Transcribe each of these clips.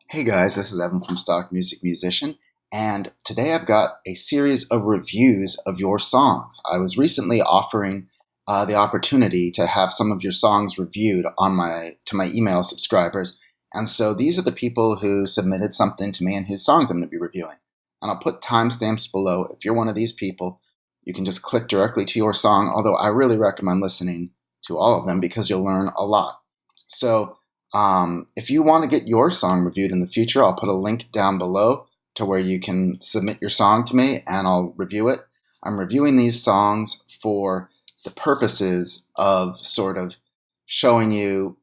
Hey guys, this is Evan from Stock Music Musician, and today I've got a series of reviews of your songs. I was recently offering the opportunity to have some of your songs reviewed on to my email subscribers, and so these are the people who submitted something to me and whose songs I'm going to be reviewing. And I'll put timestamps below. If you're one of these people, you can just click directly to your song, although I really recommend listening to all of them because you'll learn a lot. So if you want to get your song reviewed in the future, I'll put a link down below to where you can submit your song to me and I'll review it. I'm reviewing these songs for the purposes of sort of showing you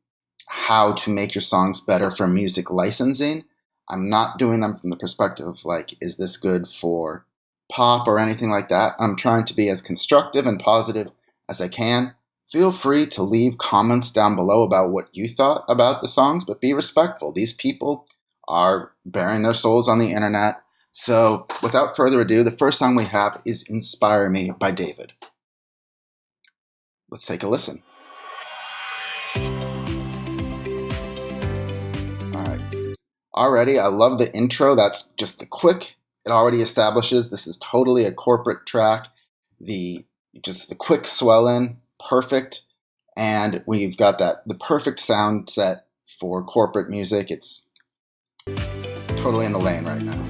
how to make your songs better for music licensing. I'm not doing them from the perspective of like, is this good for pop or anything like that? I'm trying to be as constructive and positive as I can. Feel free to leave comments down below about what you thought about the songs, but be respectful. These people are bearing their souls on the internet. So without further ado, the first song we have is Inspire Me by David. Let's take a listen. All right. Already, I love the intro. That's just the quick. It already establishes this is totally a corporate track. The quick swell in. Perfect, and we've got the perfect sound set for corporate music. It's totally in the lane right now.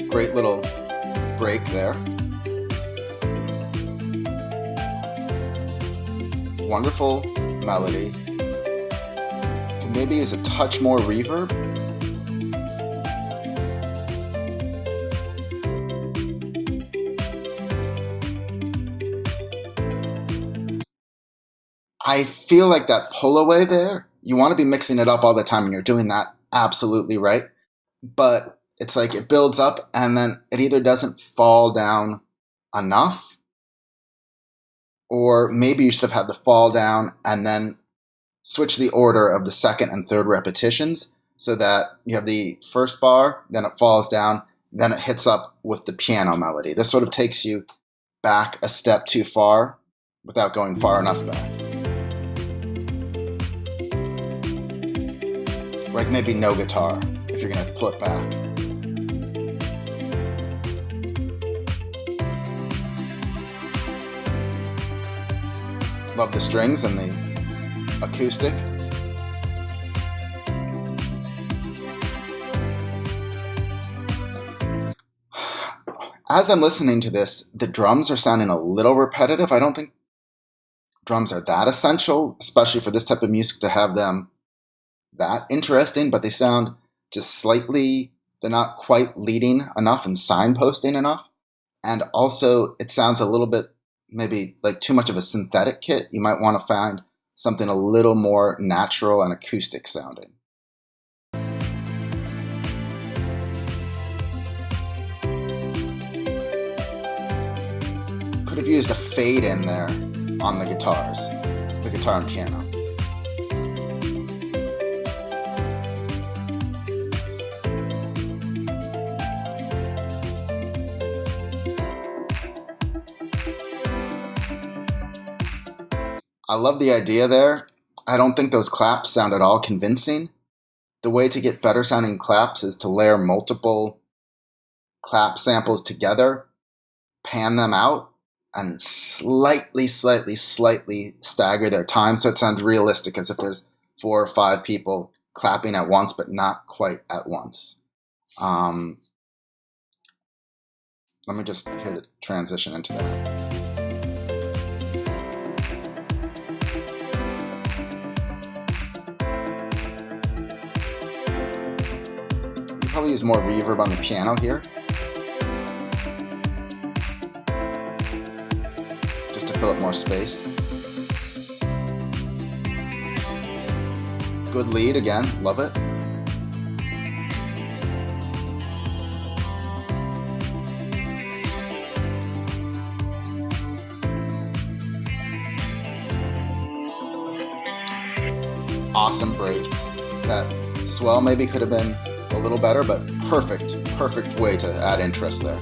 Great little break there. Wonderful melody. Maybe use a touch more reverb. I feel like that pull away there, you want to be mixing it up all the time and you're doing that absolutely right. But it's like it builds up and then it either doesn't fall down enough, or maybe you should have had the fall down and then switch the order of the second and third repetitions so that you have the first bar, then it falls down, then it hits up with the piano melody. This sort of takes you back a step too far without going far enough back. Like maybe no guitar if you're going to pull it back. Love the strings and the acoustic. As I'm listening to this, the drums are sounding a little repetitive. I don't think drums are that essential, especially for this type of music, to have them that interesting, but they sound just slightly, they're not quite leading enough and signposting enough. And also it sounds a little bit maybe like too much of a synthetic kit. You might want to find something a little more natural and acoustic sounding. Could have used a fade in there on the guitars, the guitar and piano. I love the idea there. I don't think those claps sound at all convincing. The way to get better sounding claps is to layer multiple clap samples together, pan them out, and slightly stagger their time so it sounds realistic, as if there's 4 or 5 people clapping at once, but not quite at once. Let me just hear the transition into that. Probably use more reverb on the piano here, just to fill up more space. Good lead again, love it. Awesome break. That swell maybe could have been a little better, but perfect way to add interest there.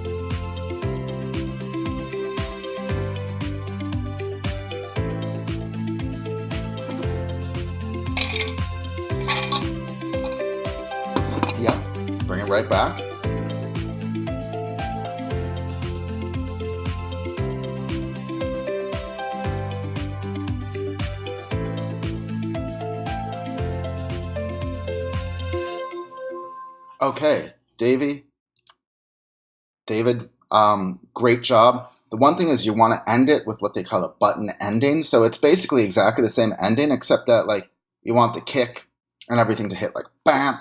right back. Okay, David, great job. The one thing is you want to end it with what they call a button ending. So it's basically exactly the same ending, except that like you want the kick and everything to hit like bam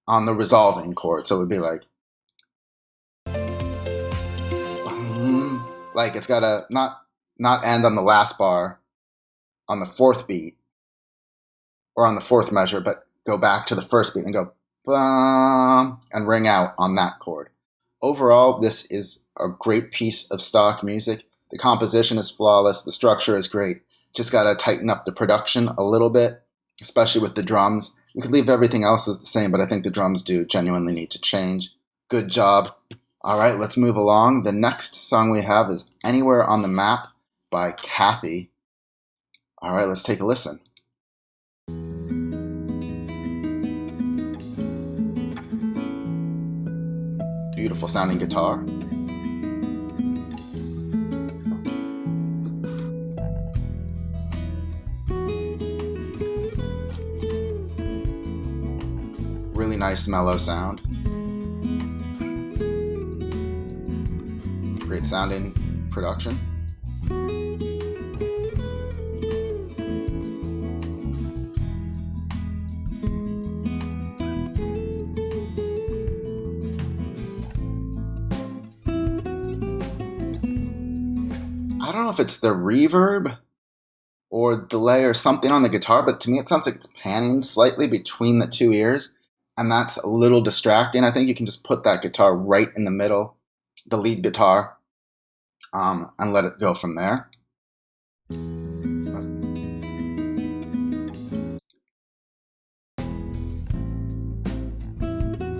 on the resolving chord. So it would be like, like it's got to not end on the last bar on the fourth beat or on the fourth measure, but go back to the first beat and go bum and ring out on that chord. Overall, this is a great piece of stock music. The composition is flawless. The structure is great. Just got to tighten up the production a little bit, especially with the drums. You could leave everything else as the same, but I think the drums do genuinely need to change. Good job. All right, let's move along. The next song we have is Anywhere on the Map by Kathy. All right, let's take a listen. Beautiful sounding guitar. Really nice mellow sound. Great sounding production. I don't know if it's the reverb or delay or something on the guitar, but to me it sounds like it's panning slightly between the two ears, and that's a little distracting. I think you can just put that guitar right in the middle, the lead guitar, and let it go from there.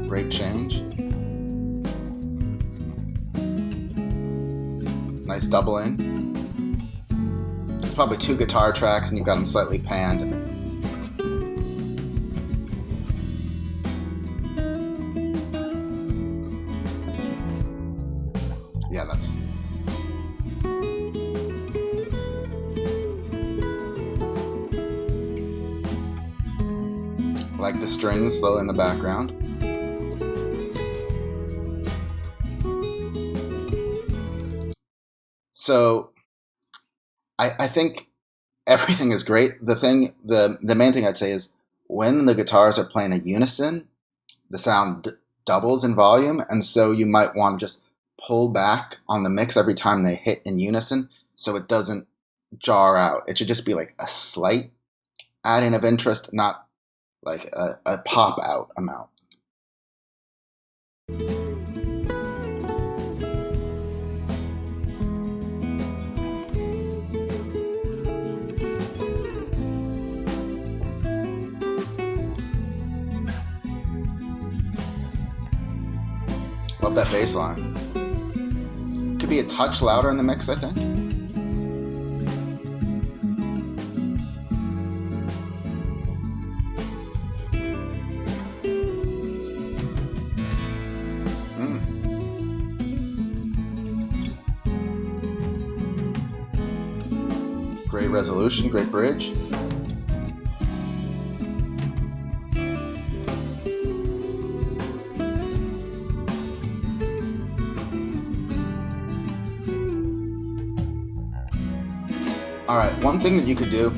Great change. Nice doubling. It's probably two guitar tracks and you've got them slightly panned. Yeah, that's... I like the strings slow in the background. So I think everything is great. The main thing I'd say is when the guitars are playing a unison, the sound doubles in volume, and so you might want to just pull back on the mix every time they hit in unison so it doesn't jar out. It should just be like a slight adding of interest, not like a pop out amount. Love that bass line. Could be a touch louder in the mix, I think. Great resolution, great bridge. All right, one thing that you could do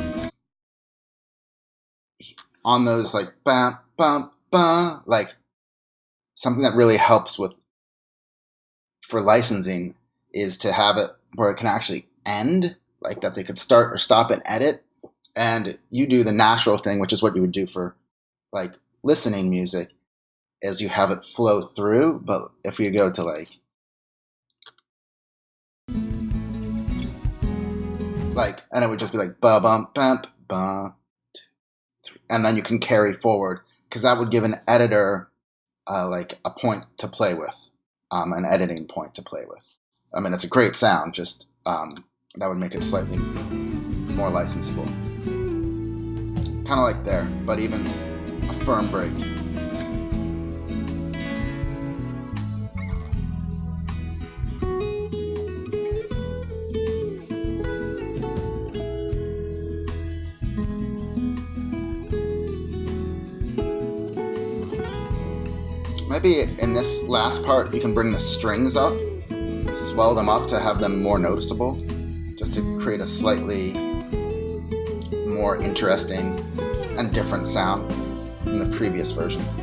on those like bam, bam, bam, like something that really helps with for licensing is to have it where it can actually end, like that they could start or stop and edit, and you do the natural thing, which is what you would do for like listening music, is you have it flow through. But if you go to like and it would just be like ba bum bam ba, and then you can carry forward, because that would give an editor like a point to play with, an editing point to play with. I mean, it's a great sound, just that would make it slightly more licensable. Kind of like there, but even a firm break. Maybe in this last part you can bring the strings up, swell them up to have them more noticeable, just to create a slightly more interesting and different sound from the previous versions.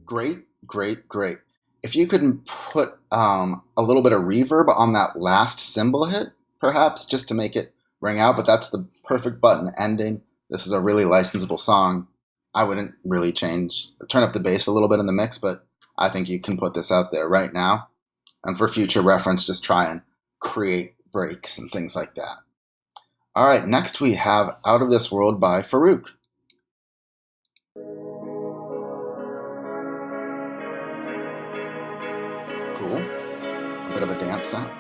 Great, great, great. If you could put a little bit of reverb on that last cymbal hit, perhaps, just to make it ring out, but that's the perfect button ending. This is a really licensable song. I wouldn't really turn up the bass a little bit in the mix, but I think you can put this out there right now. And for future reference, just try and create breaks and things like that. All right, next we have Out of This World by Farooc. Cool. It's a bit of a dance sound.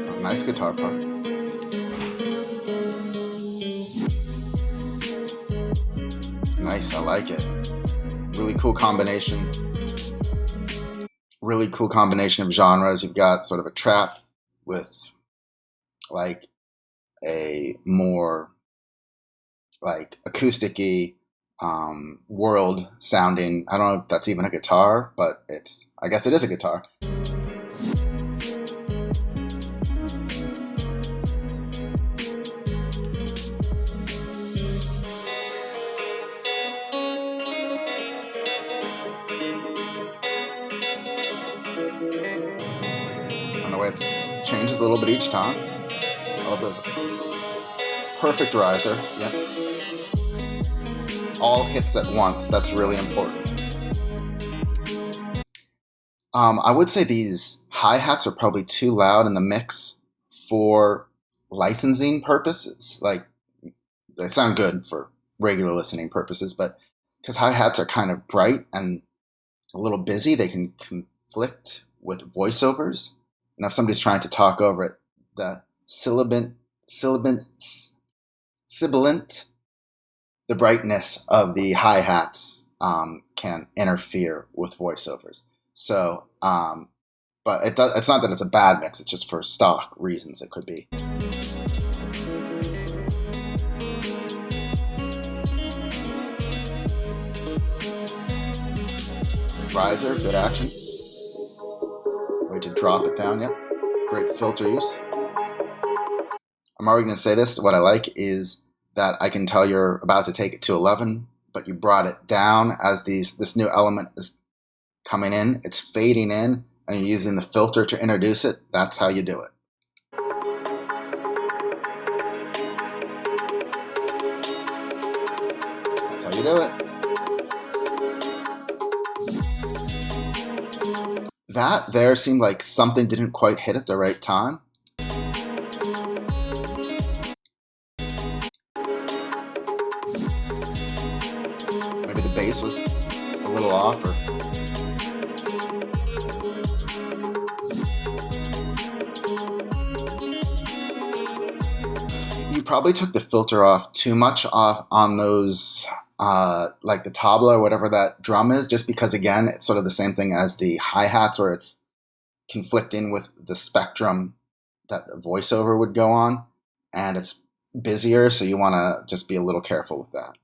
Oh, nice guitar part. Nice, I like it. Really cool combination. Really cool combination of genres. You've got sort of a trap with like a more like acoustic-y world sounding. I don't know if that's even a guitar, but I guess it is a guitar. And the way it changes a little bit each time. I love those. Perfect riser. Yep. All hits at once. That's really important. I would say these hi-hats are probably too loud in the mix for licensing purposes. Like, they sound good for regular listening purposes, but because hi-hats are kind of bright and a little busy, they can conflict with voiceovers. And if somebody's trying to talk over it, the sibilant, the brightness of the hi-hats can interfere with voiceovers. So, but it's not that it's a bad mix, it's just for stock reasons it could be. Riser, good action. Way to drop it down, yep. Great filter use. I'm already going to say this, what I like is that I can tell you're about to take it to 11, but you brought it down as this new element is coming in. It's fading in, and you're using the filter to introduce it. That's how you do it. That's how you do it. That there seemed like something didn't quite hit at the right time. Maybe the bass was a little off, or you probably took the filter off too much off on those like the tabla or whatever that drum is, just because again it's sort of the same thing as the hi-hats where it's conflicting with the spectrum that the voiceover would go on, and it's busier, so you want to just be a little careful with that.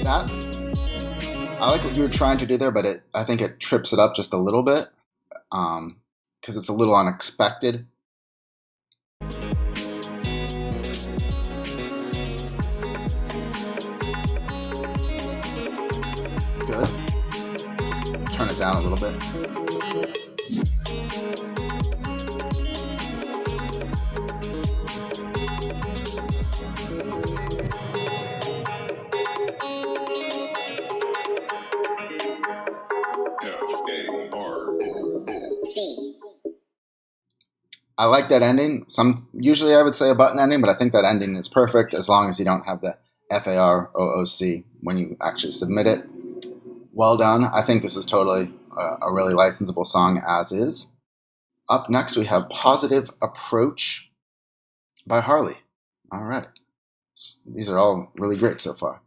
That, I like what you were trying to do there, but I think it trips it up just a little bit. because it's a little unexpected. Good. Just turn it down a little bit. C. I like that ending. Usually I would say a button ending, but I think that ending is perfect as long as you don't have the FAROOC when you actually submit it. Well done. I think this is totally a really licensable song as is. Up next we have Positive Approach by Harley. All right. These are all really great so far.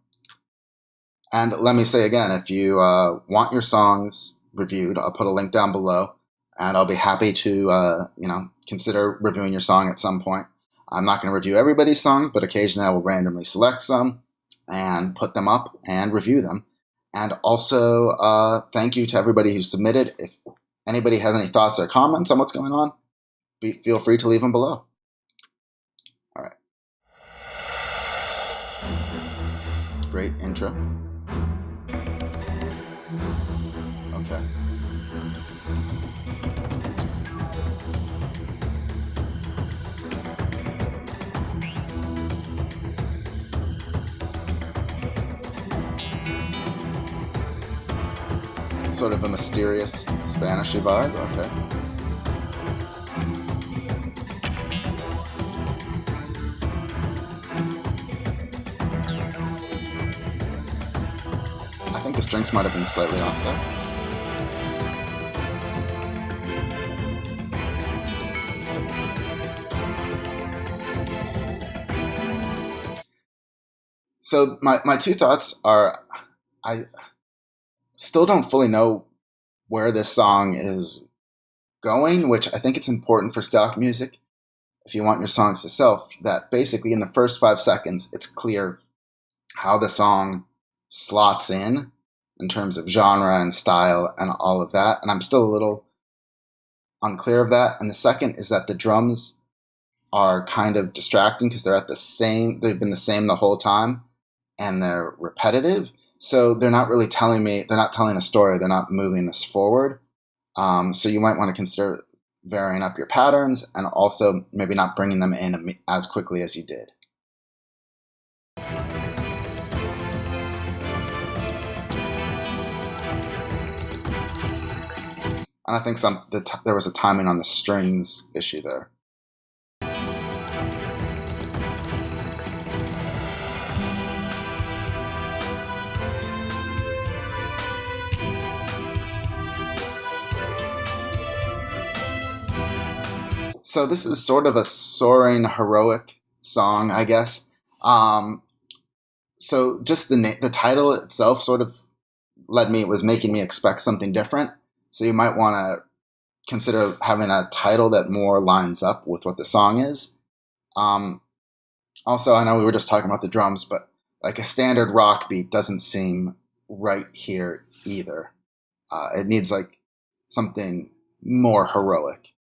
And let me say again, if you want your songs reviewed, I'll put a link down below, and I'll be happy to consider reviewing your song at some point. I'm not going to review everybody's songs, but occasionally I will randomly select some and put them up and review them. And also, thank you to everybody who submitted. If anybody has any thoughts or comments on what's going on, feel free to leave them below. All right. Great intro. Okay. Sort of a mysterious Spanishy vibe. Okay. I think the strings might have been slightly off there. So my two thoughts are, I still don't fully know where this song is going, which I think it's important for stock music, if you want your songs to sell, that basically in the first 5 seconds, it's clear how the song slots in terms of genre and style and all of that. And I'm still a little unclear of that. And the second is that the drums are kind of distracting because they've been the same the whole time, and they're repetitive. So they're not really they're not telling a story. They're not moving this forward. So you might want to consider varying up your patterns and also maybe not bringing them in as quickly as you did. And I think there was a timing on the strings issue there. So this is sort of a soaring, heroic song, I guess. So just the title itself sort of was making me expect something different. So you might want to consider having a title that more lines up with what the song is. Also, I know we were just talking about the drums, but like a standard rock beat doesn't seem right here either. It needs like something more heroic.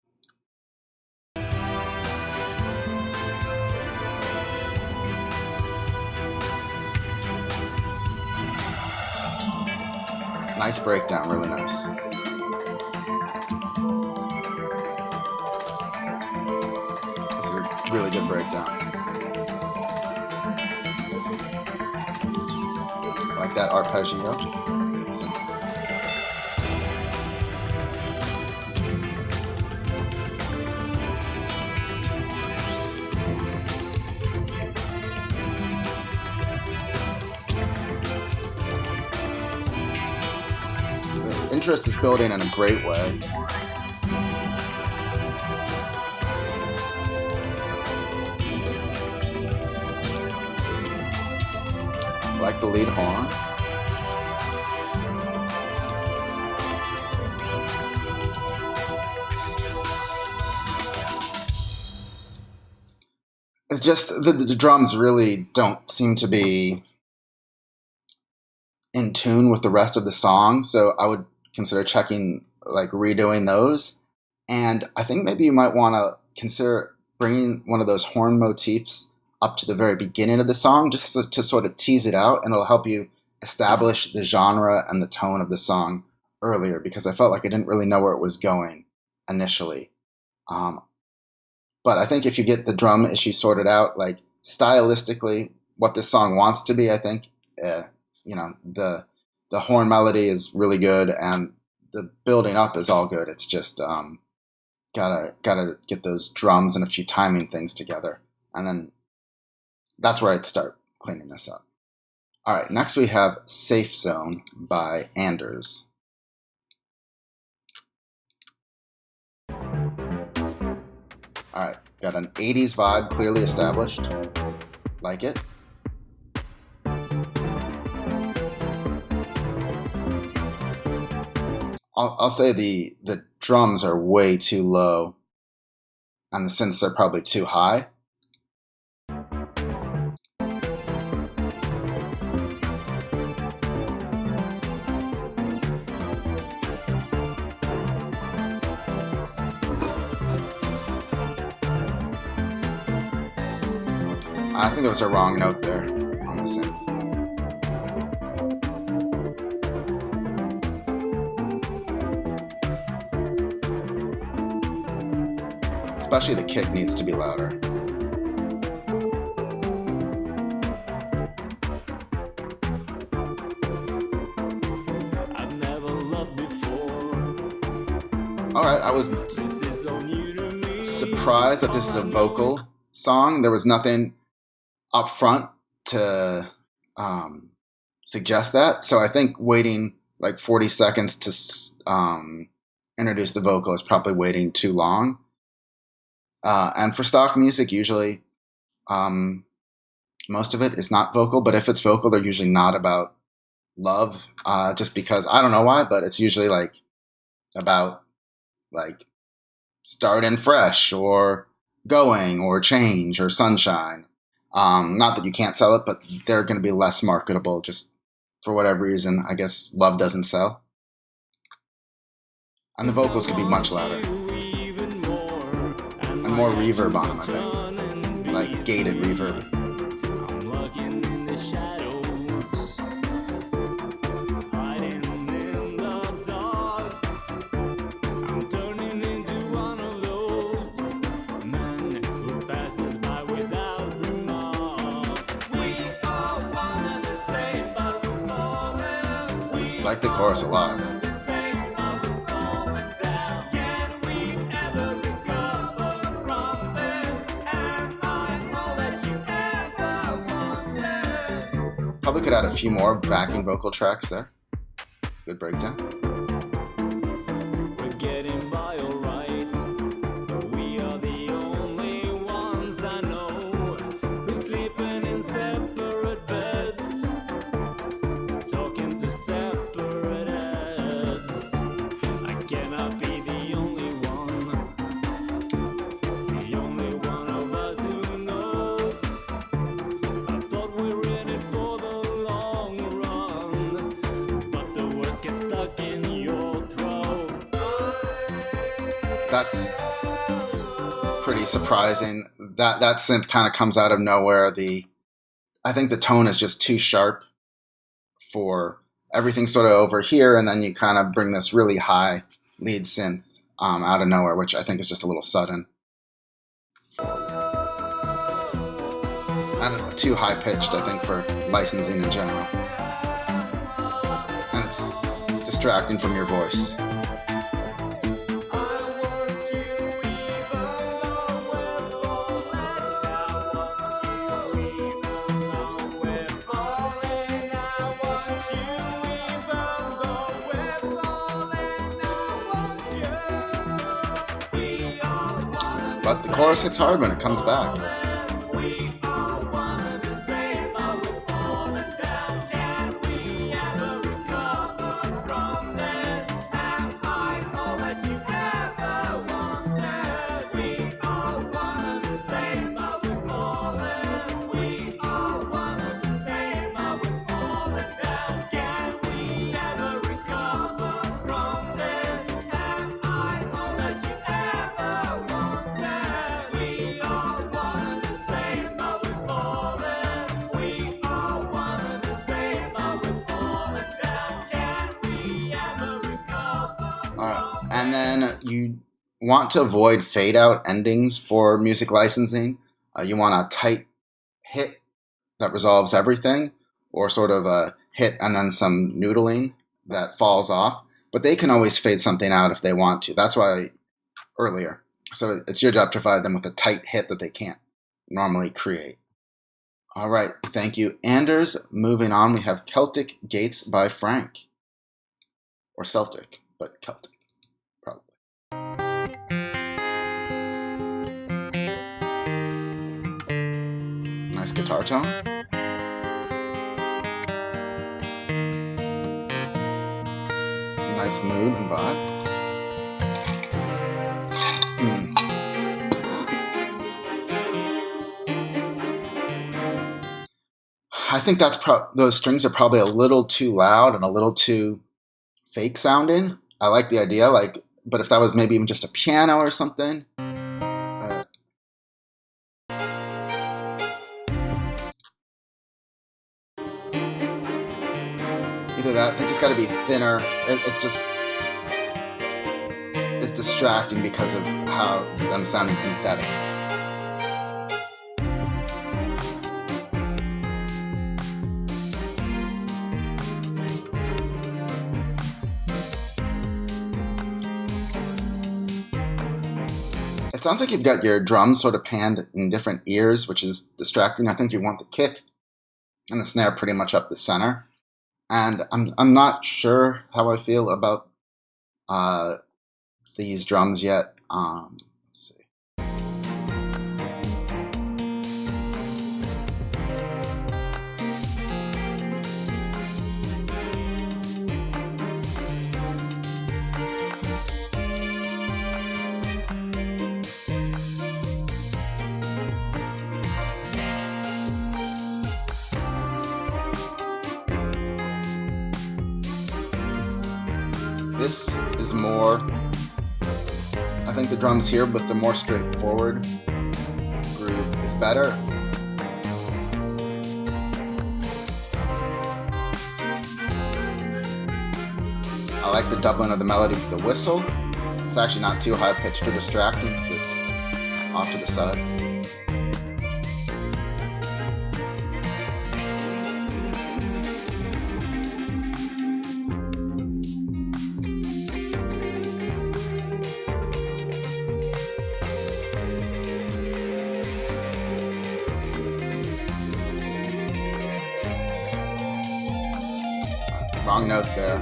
Nice breakdown, really nice. This is a really good breakdown. I like that arpeggio. Interest is building in a great way. I like the lead horn. It's just the drums really don't seem to be in tune with the rest of the song, so I would consider checking, like redoing those. And I think maybe you might want to consider bringing one of those horn motifs up to the very beginning of the song, just to sort of tease it out, and it'll help you establish the genre and the tone of the song earlier, because I felt like I didn't really know where it was going initially. But I think if you get the drum issue sorted out, like stylistically, what this song wants to be, I think, the horn melody is really good, and the building up is all good. It's just gotta get those drums and a few timing things together, and then that's where I'd start cleaning this up. All right, next we have Safe Zone by Anders. All right, got an 80s vibe clearly established. Like it. I'll say the drums are way too low, and the synths are probably too high. I think there was a wrong note there on the synth. Especially the kick needs to be louder. Alright, I was surprised that this is a vocal song. There was nothing up front to suggest that. So I think waiting like 40 seconds to introduce the vocal is probably waiting too long. And for stock music, usually most of it is not vocal, but if it's vocal, they're usually not about love, just because, I don't know why, but it's usually like about like starting fresh or going or change or sunshine. Not that you can't sell it, but they're going to be less marketable just for whatever reason. I guess love doesn't sell. And the vocals could be much louder. And more reverb on them, I think. Like gated reverb. I like the chorus a lot. Probably could add a few more backing vocal tracks there. Good breakdown. We're getting by all right. We are the only ones I know who's sleeping in separate beds, talking to separate heads. I cannot be the only one of us who knows. I thought we were in it for the long run, but the words get stuck in your throat. That's pretty surprising. That synth kind of comes out of nowhere. I think the tone is just too sharp for everything sort of over here, and then you kind of bring this really high lead synth out of nowhere, which I think is just a little sudden. And too high pitched, I think, for licensing in general. And it's distracting from your voice. But the chorus hits hard when it comes back. And then you want to avoid fade out endings for music licensing. You want a tight hit that resolves everything, or sort of a hit and then some noodling that falls off. But they can always fade something out if they want to. That's why earlier. So it's your job to provide them with a tight hit that they can't normally create. All right, thank you, Anders. Moving on, we have Celtic Gates by Frank. Or Celtic, but Celtic, probably. Nice guitar tone. Nice mood and vibe. I think that's those strings are probably a little too loud and a little too fake sounding. I like the idea, but if that was maybe even just a piano or something. Either that, they just got to be thinner. It just is distracting because of how them sounding synthetic. It sounds like you've got your drums sort of panned in different ears, which is distracting. I think you want the kick and the snare pretty much up the center. And I'm not sure how I feel about these drums yet. Let's see. This is more, I think the drums here with the more straightforward groove is better. I like the doubling of the melody with the whistle. It's actually not too high pitched or distracting because it's off to the side. Wrong note there.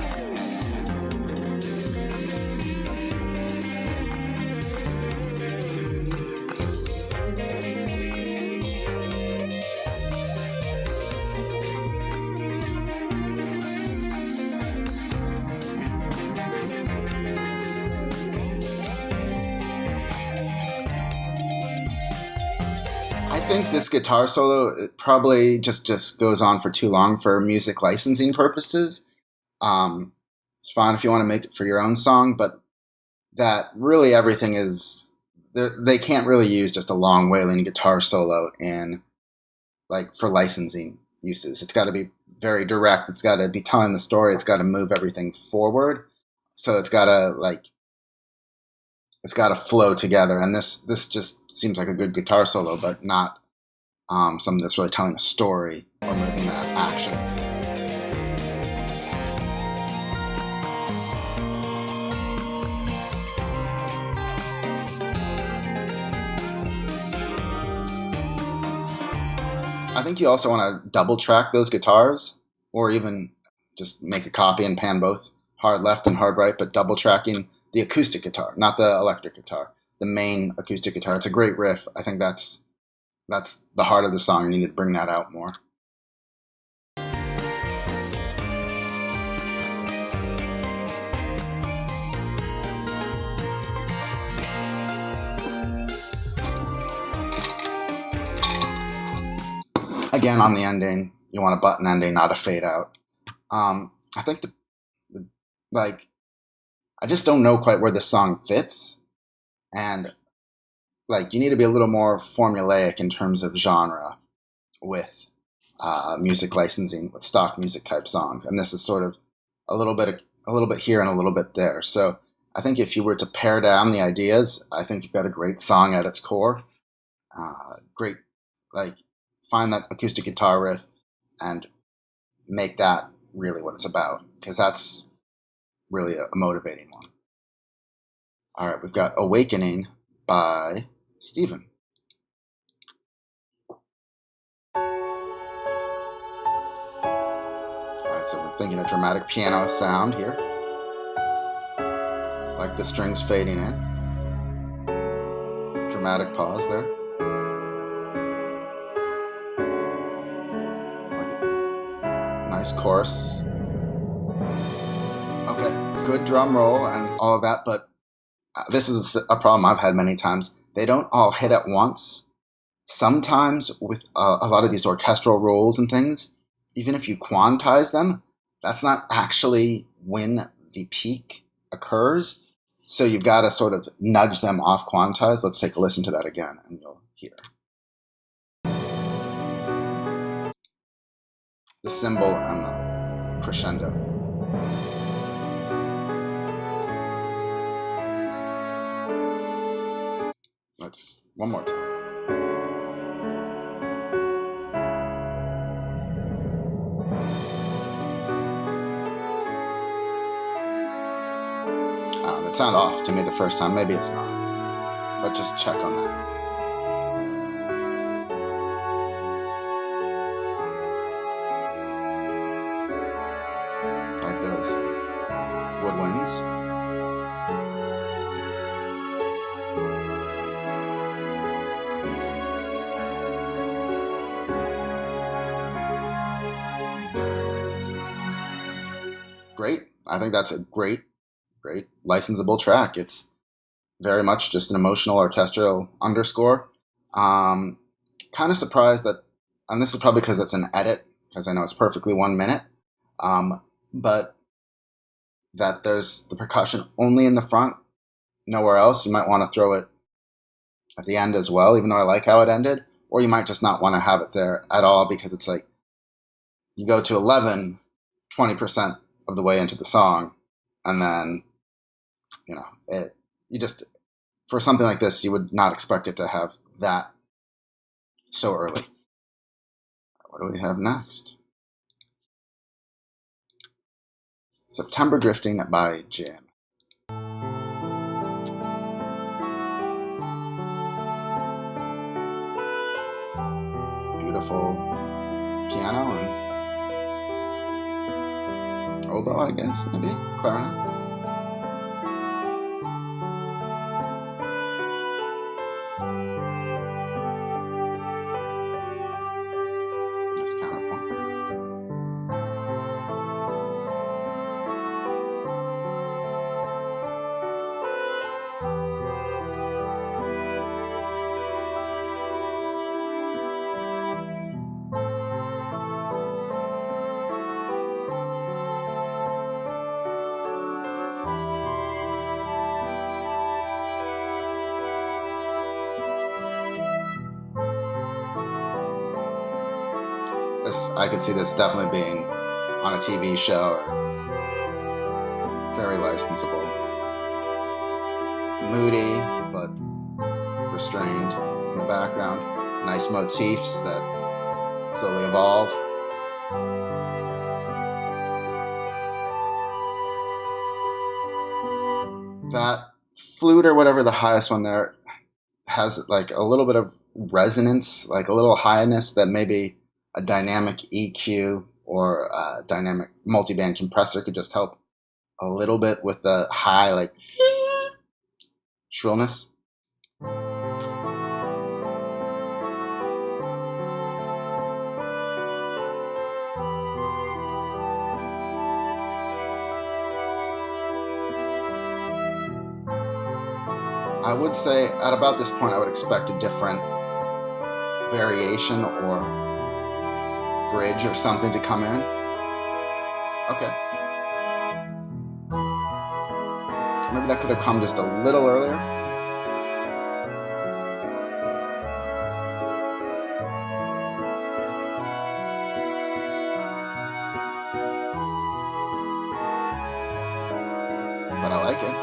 I think this guitar solo, it probably just goes on for too long for music licensing purposes. It's fine if you want to make it for your own song, but that really everything is, they can't really use just a long wailing guitar solo for licensing uses. It's got to be very direct. It's got to be telling the story. It's got to move everything forward. So it's got to flow together. And this just seems like a good guitar solo, but not something that's really telling a story or moving that action. I think you also want to double track those guitars, or even just make a copy and pan both hard left and hard right, but double tracking the acoustic guitar, not the electric guitar, the main acoustic guitar. It's a great riff. I think that's the heart of the song. You need to bring that out more. Again, on the ending, you want a button ending, not a fade out. I think I just don't know quite where this song fits, and you need to be a little more formulaic in terms of genre with music licensing, with stock music type songs, and this is sort of a little bit here and a little bit there. So I think if you were to pare down the ideas, I think you've got a great song at its core. Great, like, find that acoustic guitar riff and make that really what it's about, because that's really a motivating one. All right, we've got Awakening by Stephan. All right, so we're thinking a dramatic piano sound here, like the strings fading in. Dramatic pause there. Nice chorus. Okay, good drum roll and all of that, but this is a problem I've had many times. They don't all hit at once. Sometimes with a lot of these orchestral rolls and things, even if you quantize them, that's not actually when the peak occurs. So you've got to sort of nudge them off quantize. Let's take a listen to that again and you'll hear the cymbal and the crescendo. Let's one more time. It sounded off to me the first time. Maybe it's not, but just check on that. Like those woodwinds. Great. I think that's a great licensable track. It's very much just an emotional orchestral underscore. Kind of surprised that, and this is probably because it's an edit, because I know it's perfectly 1 minute, but that there's the percussion only in the front, nowhere else. You might want to throw it at the end as well, even though I like how it ended, or you might just not want to have it there at all, because it's like you go to 20% of the way into the song, and then you just, for something like this, you would not expect it to have that so early. What do we have next? September Drifting by Jim. Beautiful piano and oboe, I guess, maybe clarinet. Nice counterpoint. I could see this definitely being on a TV show, or very licensable. Moody, but restrained in the background. Nice motifs that slowly evolve. That flute, or whatever the highest one there, has like a little bit of resonance, like a little highness that maybe a dynamic EQ or a dynamic multiband compressor could just help a little bit with the high, like, shrillness. I would say at about this point I would expect a different variation or bridge or something to come in. Okay. Maybe that could have come just a little earlier. But I like it.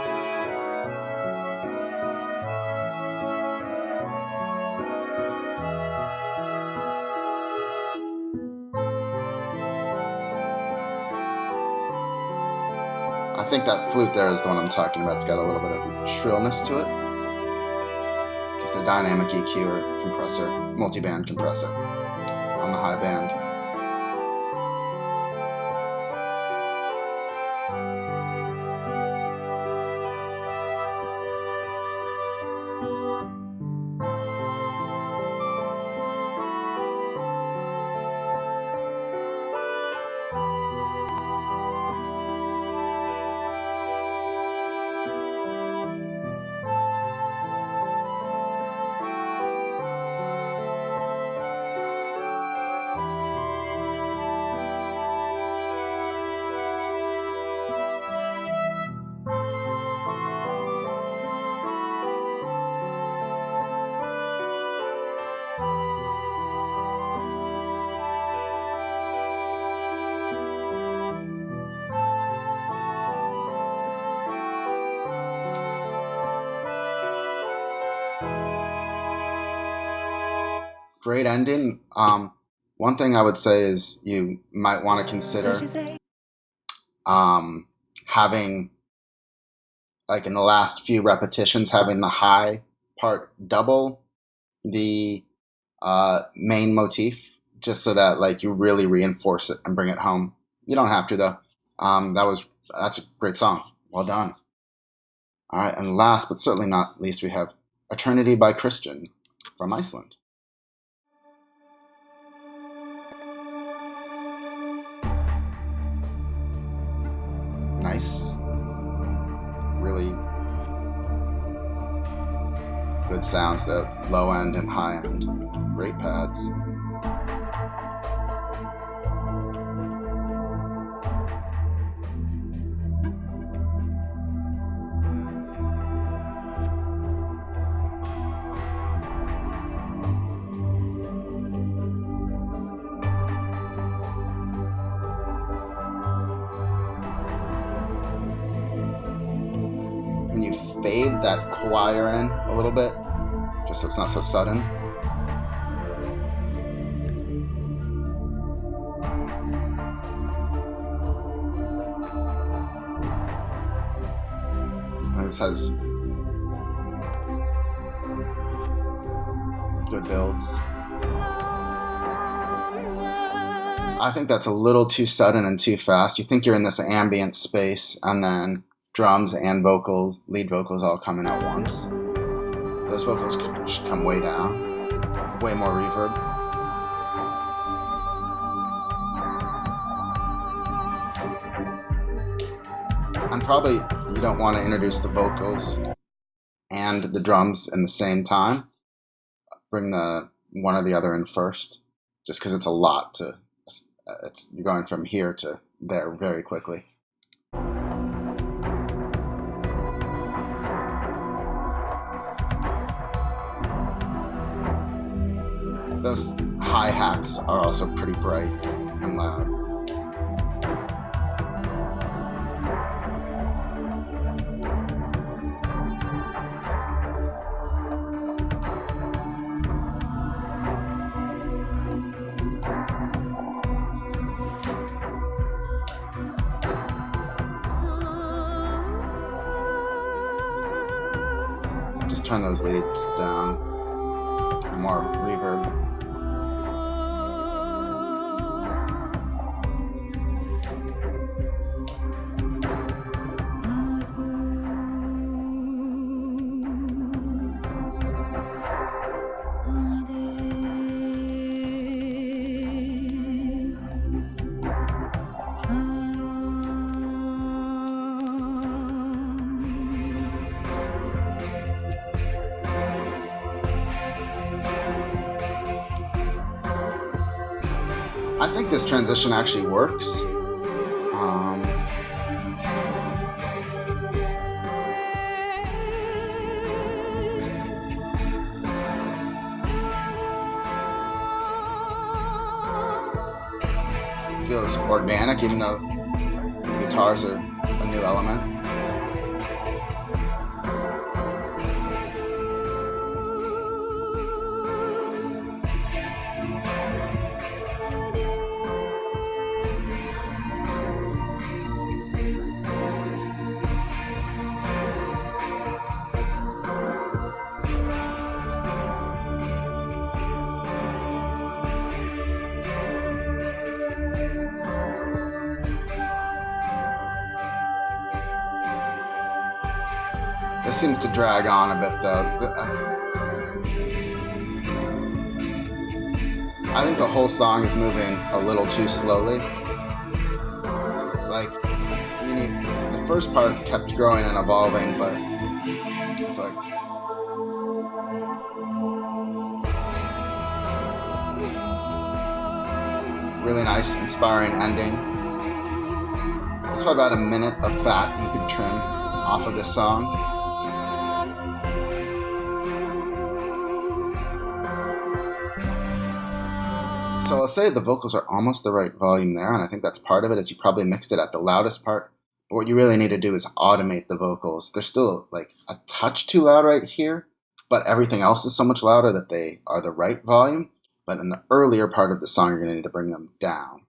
think that flute there is the one I'm talking about. It's got a little bit of shrillness to it. Just a dynamic EQ or compressor, multi-band compressor on the high band. Great ending. One thing I would say is you might want to consider having, like in the last few repetitions, having the high part double the main motif, just so that like you really reinforce it and bring it home. You don't have to though. That's a great song. Well done. All right, and last but certainly not least, we have Eternity by Kristjan from Iceland. Nice, really good sounds there, low end and high end. Great pads. Can you fade that choir in a little bit, just so it's not so sudden? And this has good builds. I think that's a little too sudden and too fast. You think you're in this ambient space, and then drums and vocals, lead vocals all come in at once. Those vocals should come way down, way more reverb. And probably you don't want to introduce the vocals and the drums in the same time. Bring the one or the other in first, just because it's a lot to, you're going from here to there very quickly. Those hi-hats are also pretty bright and loud. Just turn those leads down and more reverb. I think this transition actually works. Feels organic, even though the guitars are a new element. This seems to drag on a bit though. I think the whole song is moving a little too slowly. Like, you need the first part kept growing and evolving, but I feel like really nice, inspiring ending. There's probably about a minute of fat you could trim off of this song. So I'll say the vocals are almost the right volume there, and I think that's part of it, is you probably mixed it at the loudest part. But what you really need to do is automate the vocals. They're still like a touch too loud right here, but everything else is so much louder that they are the right volume. But in the earlier part of the song, you're going to need to bring them down.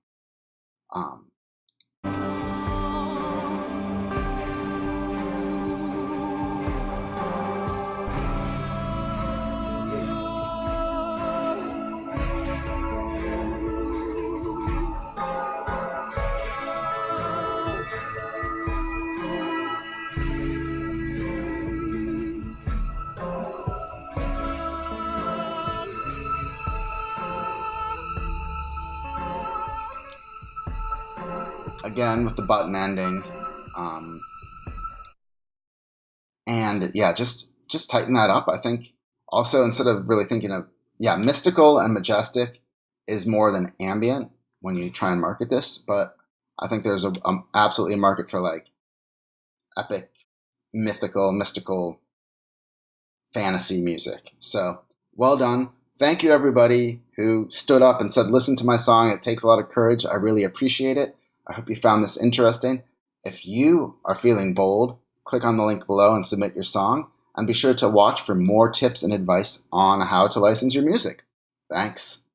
Again, with the button ending. And yeah, just tighten that up. I think also, instead of really thinking of, mystical and majestic is more than ambient when you try and market this, but I think there's absolutely a market for like epic, mystical fantasy music. So well done. Thank you, everybody who stood up and said, listen to my song. It takes a lot of courage. I really appreciate it. I hope you found this interesting. If you are feeling bold, click on the link below and submit your song. And be sure to watch for more tips and advice on how to license your music. Thanks.